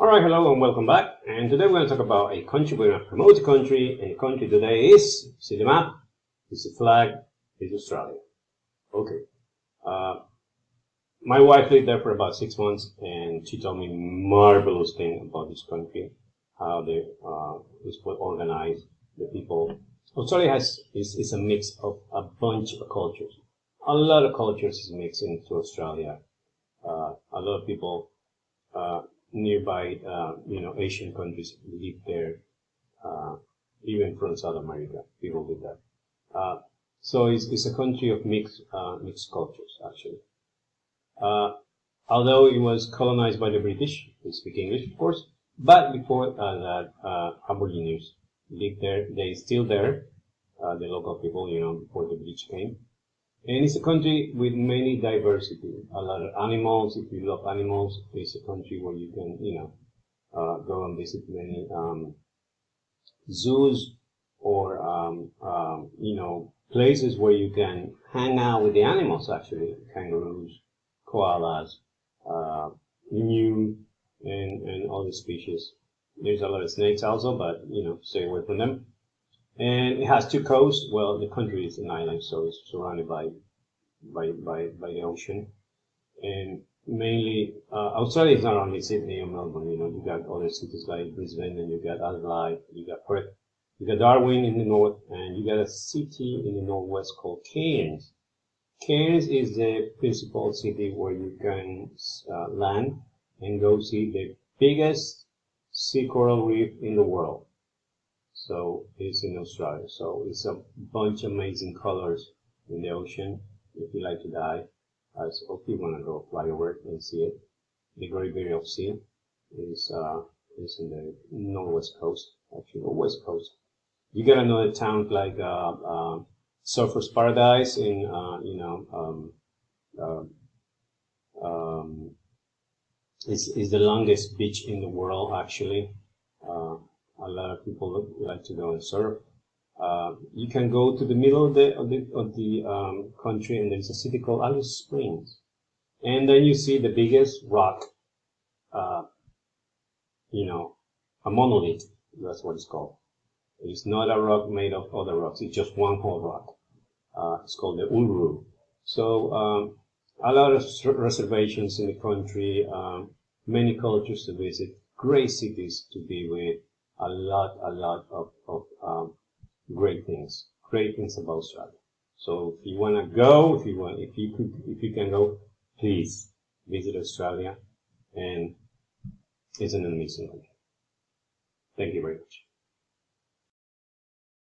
Alright, hello and welcome back. And today we're going to talk about a country. We're going to promote a country, and the country today is, see the map, it's the flag, is Australia. Okay. My wife lived there for about 6 months, and she told me marvelous thing about this country, how they is well organized, the people. Australia is a mix of a bunch of cultures. A lot of cultures is mixed into Australia. A lot of people nearby, Asian countries live there, even from South America, people live there. So it's a country of mixed cultures, actually. Although it was colonized by the British, they speak English, of course, but before that, Aborigines lived there. They're still there, the local people, before the British came. And it's a country with many diversity, a lot of animals. If you love animals, it's a country where you can, go and visit many zoos or, places where you can hang out with the animals, actually, kangaroos, koalas, emu, and other species. There's a lot of snakes also, but, stay away from them. And it has two coasts. Well, the country is an island, so it's surrounded by the ocean. And mainly, Australia is not only Sydney or Melbourne. You got other cities like Brisbane, and you got Adelaide, you got Perth, you got Darwin in the north, and you got a city in the northwest called Cairns. Cairns is the principal city where you can land and go see the biggest sea coral reef in the world. So it's in Australia. So it's a bunch of amazing colors in the ocean. If you like to dive, if you want to go fly over and see it, the Great Barrier Sea is in the northwest coast, actually, or west coast. You got another town like Surfers Paradise in is the longest beach in the world, actually. A lot of people like to go and surf. You can go to the middle of the country, and there's a city called Alice Springs, and then you see the biggest rock. A monolith. That's what it's called. It's not a rock made of other rocks. It's just one whole rock. It's called the Uluru. So a lot of reservations in the country. Many cultures to visit. Great cities to be with. A lot of great things about Australia. So if you want to go, if you can go, please visit Australia, and it's an amazing country. Thank you very much.